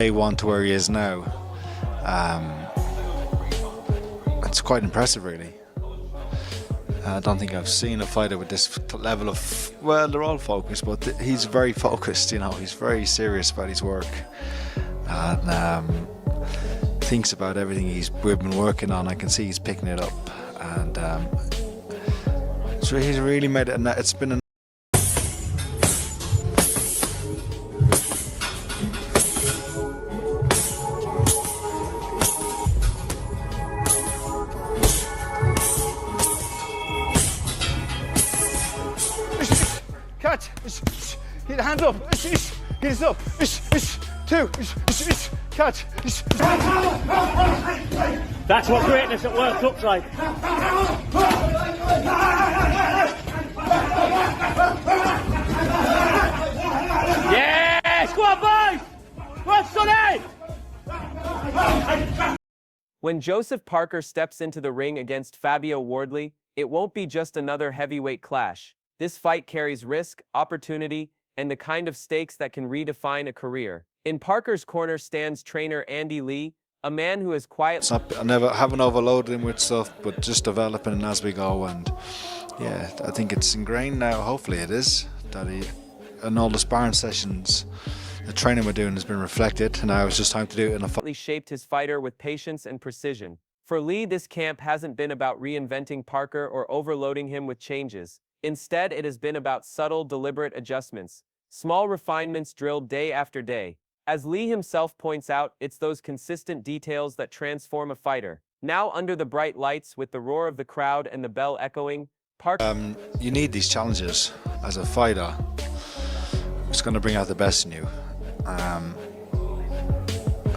Day one to where he is now. Um, it's quite impressive, really. I don't think I've seen a fighter with this level of, well, they're all focused, but he's very focused, you know, he's very serious about his work and thinks about everything we've been working on. I can see he's picking it up, and so he's really made it, it's been a catch, get the hand up, get it up, two, catch. That's what greatness at work looks like. Yes, go on, boys! Well, Sonny! When Joseph Parker steps into the ring against Fabio Wardley, it won't be just another heavyweight clash. This fight carries risk, opportunity, and the kind of stakes that can redefine a career. In Parker's corner stands trainer Andy Lee, a man who is quiet. I haven't overloaded him with stuff, but just developing as we go. And yeah, I think it's ingrained now. Hopefully, it is that in all the sparring sessions, the training we're doing has been reflected, and now it's just time to do it in a fight. Shaped his fighter with patience and precision. For Lee, this camp hasn't been about reinventing Parker or overloading him with changes. Instead, it has been about subtle, deliberate adjustments, small refinements drilled day after day. As Lee himself points out, it's those consistent details that transform a fighter. Now under the bright lights, with the roar of the crowd and the bell echoing, Parker... You need these challenges as a fighter. It's going to bring out the best in you. I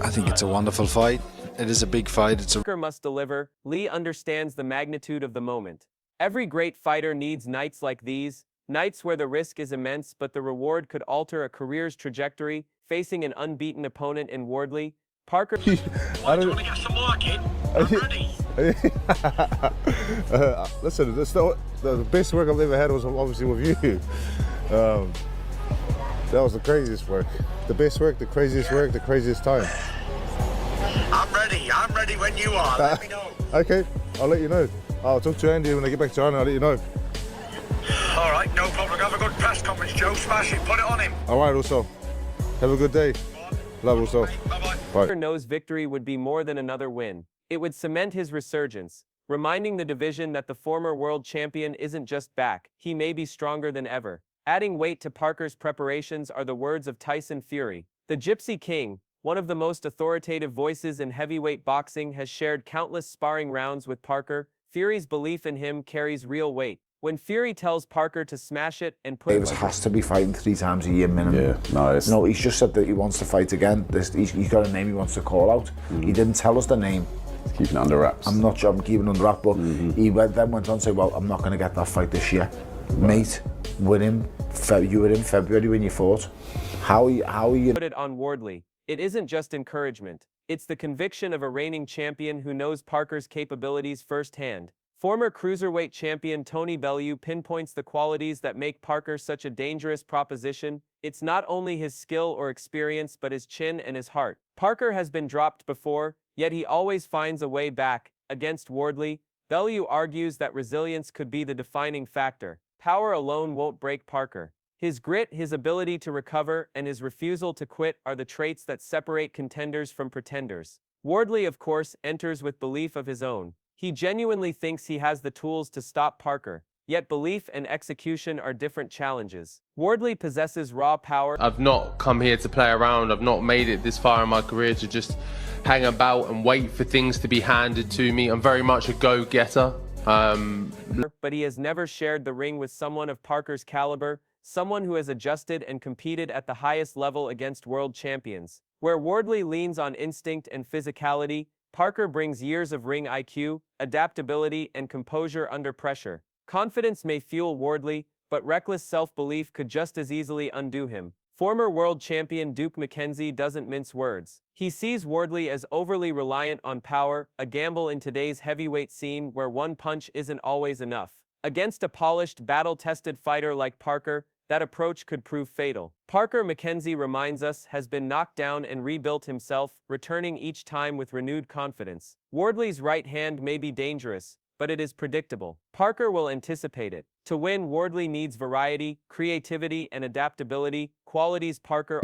think it's a wonderful fight. It is a big fight. Parker must deliver. Lee understands the magnitude of the moment. Every great fighter needs nights like these, nights where the risk is immense but the reward could alter a career's trajectory. Facing an unbeaten opponent in Wardley, Parker... Do you want to get some more, kid? I'm ready. Listen, the best work I've ever had was obviously with you. That was the craziest work. The best work, the craziest work, the craziest time. I'm ready when you are. Let me know. Okay, I'll let you know. I'll talk to Andy when I get back to Ireland. I'll let you know. All right, no problem. Have a good press conference, Joe. Smash it. Put it on him. All right, also. Have a good day. Love also. Bye-bye. Parker knows victory would be more than another win. It would cement his resurgence, reminding the division that the former world champion isn't just back, he may be stronger than ever. Adding weight to Parker's preparations are the words of Tyson Fury. The Gypsy King, one of the most authoritative voices in heavyweight boxing, has shared countless sparring rounds with Parker. Fury's belief in him carries real weight. When Fury tells Parker to smash it and put... Davis has to be fighting 3 times a year minimum. Yeah, nice. No, he's just said that he wants to fight again. He's got a name he wants to call out. He didn't tell us the name. He's keeping it under wraps. I'm not sure I'm keeping it under wraps, but he then went on to say, well, I'm not going to get that fight this year. Right. Mate, with him, you were in February when you fought. How are you... Put it on Wardley. It isn't just encouragement. It's the conviction of a reigning champion who knows Parker's capabilities firsthand. Former cruiserweight champion Tony Bellew pinpoints the qualities that make Parker such a dangerous proposition. It's not only his skill or experience, but his chin and his heart. Parker has been dropped before, yet he always finds a way back. Against Wardley, Bellew argues that resilience could be the defining factor. Power alone won't break Parker. His grit, his ability to recover, and his refusal to quit are the traits that separate contenders from pretenders. Wardley, of course, enters with belief of his own. He genuinely thinks he has the tools to stop Parker, yet belief and execution are different challenges. Wardley possesses raw power. I've not come here to play around. I've not made it this far in my career to just hang about and wait for things to be handed to me. I'm very much a go-getter. But he has never shared the ring with someone of Parker's caliber, someone who has adjusted and competed at the highest level against world champions. Where Wardley leans on instinct and physicality, Parker brings years of ring IQ, adaptability, and composure under pressure. Confidence may fuel Wardley, but reckless self-belief could just as easily undo him. Former world champion Duke McKenzie doesn't mince words. He sees Wardley as overly reliant on power, a gamble in today's heavyweight scene where one punch isn't always enough. Against a polished, battle-tested fighter like Parker, that approach could prove fatal. Parker McKenzie reminds us has been knocked down and rebuilt himself, returning each time with renewed confidence. Wardley's right hand may be dangerous, but it is predictable. Parker will anticipate it. To win, Wardley needs variety, creativity, and adaptability, qualities Parker...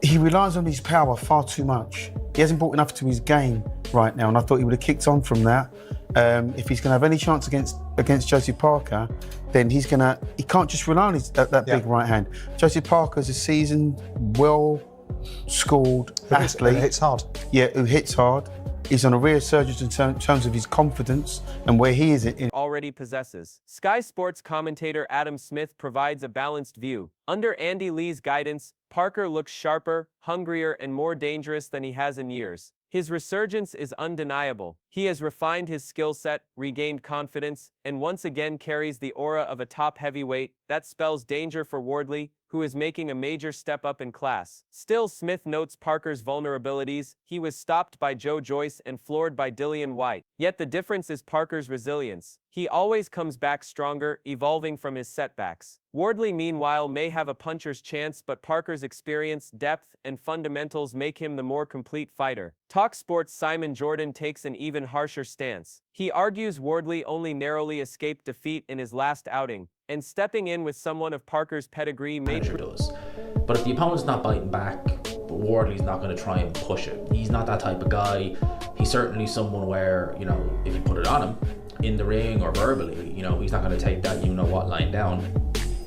He relies on his power far too much. He hasn't brought enough to his game right now, and I thought he would have kicked on from that. If he's going to have any chance against Joseph Parker, then he can't just rely on that big right hand. Joseph Parker's a seasoned, well-schooled athlete. Who hits hard. Yeah, who hits hard. He's on a resurgence in terms of his confidence and where he is already possesses. Sky Sports commentator Adam Smith provides a balanced view. Under Andy Lee's guidance, Parker looks sharper, hungrier, and more dangerous than he has in years. His resurgence is undeniable. He has refined his skill set, regained confidence, and once again carries the aura of a top heavyweight. That spells danger for Wardley, who is making a major step up in class. Still, Smith notes Parker's vulnerabilities. He was stopped by Joe Joyce and floored by Dillian Whyte. Yet the difference is Parker's resilience. He always comes back stronger, evolving from his setbacks. Wardley, meanwhile, may have a puncher's chance, but Parker's experience, depth, and fundamentals make him the more complete fighter. Talk Sports' Simon Jordan takes an even harsher stance. He argues Wardley only narrowly escaped defeat in his last outing, and stepping in with someone of Parker's pedigree may... does. But if the opponent's not biting back, but Wardley's not going to try and push it. He's not that type of guy. He's certainly someone where, you know, if you put it on him, in the ring or verbally, you know, he's not going to take that you-know-what line down,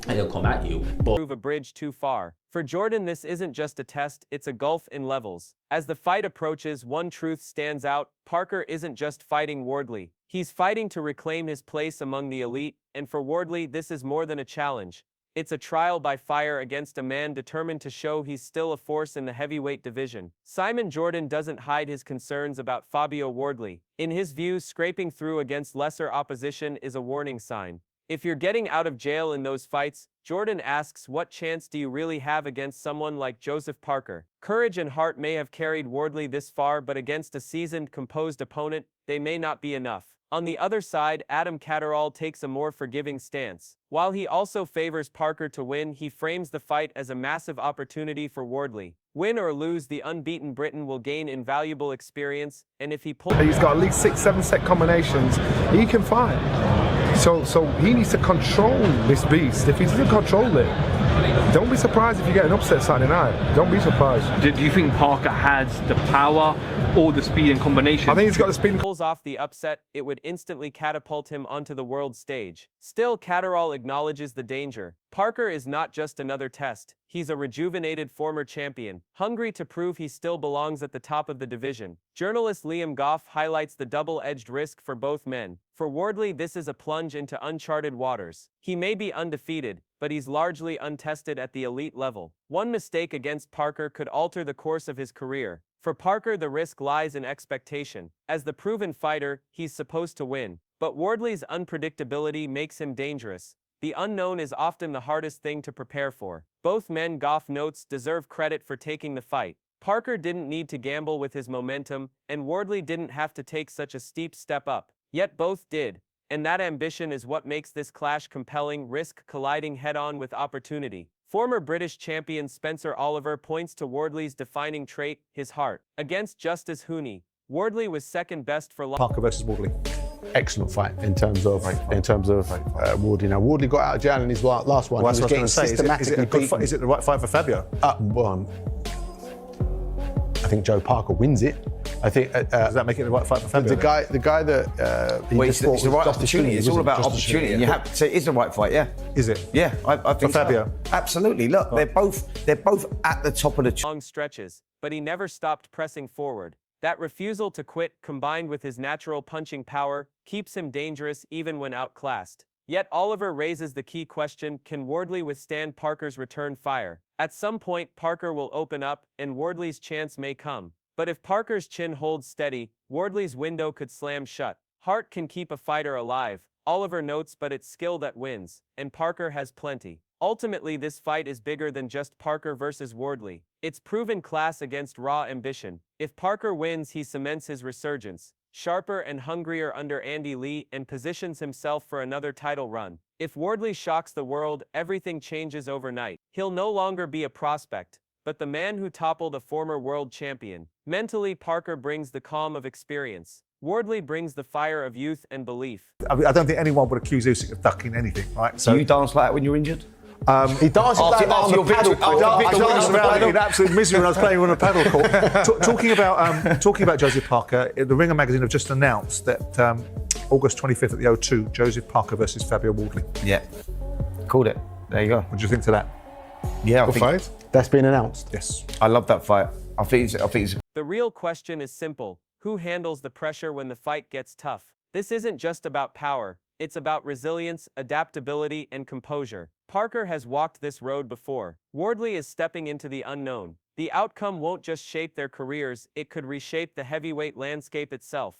and he'll come at you. But prove a bridge too far. For Jordan, this isn't just a test, it's a gulf in levels. As the fight approaches, one truth stands out: Parker isn't just fighting Wardley. He's fighting to reclaim his place among the elite, and for Wardley, this is more than a challenge. It's a trial by fire against a man determined to show he's still a force in the heavyweight division. Simon Jordan doesn't hide his concerns about Fabio Wardley. In his view, scraping through against lesser opposition is a warning sign. If you're getting out of jail in those fights, Jordan asks, what chance do you really have against someone like Joseph Parker? Courage and heart may have carried Wardley this far, but against a seasoned, composed opponent, they may not be enough. On the other side, Adam Catterall takes a more forgiving stance. While he also favors Parker to win, he frames the fight as a massive opportunity for Wardley. Win or lose, the unbeaten Briton will gain invaluable experience, and if he pulls... He's got at least 6-7 set combinations. He can fight. So he needs to control this beast. If he doesn't control it, don't be surprised if you get an upset Saturday night. Don't be surprised. Do you think Parker has the power or the speed and combination? I think he's got the speed. If he pulls off the upset, it would instantly catapult him onto the world stage. Still, Catterall acknowledges the danger. Parker is not just another test. He's a rejuvenated former champion, hungry to prove he still belongs at the top of the division. Journalist Liam Goff highlights the double-edged risk for both men. For Wardley, this is a plunge into uncharted waters. He may be undefeated, but he's largely untested at the elite level. One mistake against Parker could alter the course of his career. For Parker, the risk lies in expectation. As the proven fighter, he's supposed to win. But Wardley's unpredictability makes him dangerous. The unknown is often the hardest thing to prepare for. Both men, Goff notes, deserve credit for taking the fight. Parker didn't need to gamble with his momentum, and Wardley didn't have to take such a steep step up. Yet both did. And that ambition is what makes this clash compelling, risk colliding head-on with opportunity. Former British champion Spencer Oliver points to Wardley's defining trait, his heart. Against Justice Hooney, Wardley was second best for long. Parker versus Wardley. Excellent fight in terms of Wardley. Now Wardley got out of jail in his last one. Well, he was getting systematically beaten. Is it the right fight for Fabio? I think Joe Parker wins it. I think. Does that make it the right fight for Fabio? The guy that it's the right opportunity. It's all about opportunity. You have to say it's the right fight. Yeah. Is it? Yeah, I think for Fabio. So. Absolutely. Look, they're both at the top of the long stretches, but he never stopped pressing forward. That refusal to quit, combined with his natural punching power, keeps him dangerous even when outclassed. Yet Oliver raises the key question: can Wardley withstand Parker's return fire? At some point, Parker will open up, and Wardley's chance may come. But if Parker's chin holds steady, Wardley's window could slam shut. Heart can keep a fighter alive, Oliver notes, but it's skill that wins, and Parker has plenty. Ultimately, this fight is bigger than just Parker versus Wardley. It's proven class against raw ambition. If Parker wins, he cements his resurgence. sharper and hungrier under Andy Lee, and positions himself for another title run. If Wardley shocks the world, everything changes overnight. He'll no longer be a prospect, but the man who toppled a former world champion. Mentally, Parker brings the calm of experience. Wardley brings the fire of youth and belief. I don't think anyone would accuse Usyk of ducking anything, right? So, do you dance like that when you're injured? He dances like that on the paddle court. I danced around in absolute misery when I was playing on a paddle court. Talking about Joseph Parker, the Ringer magazine have just announced that August 25th at the O2, Joseph Parker versus Fabio Wardley. Yeah, called it. There you go. What do you think to that? Yeah, Good fight. That's been announced. Yes. I love that fight. I think it's. The real question is simple. Who handles the pressure when the fight gets tough? This isn't just about power. It's about resilience, adaptability, and composure. Parker has walked this road before. Wardley is stepping into the unknown. The outcome won't just shape their careers, it could reshape the heavyweight landscape itself.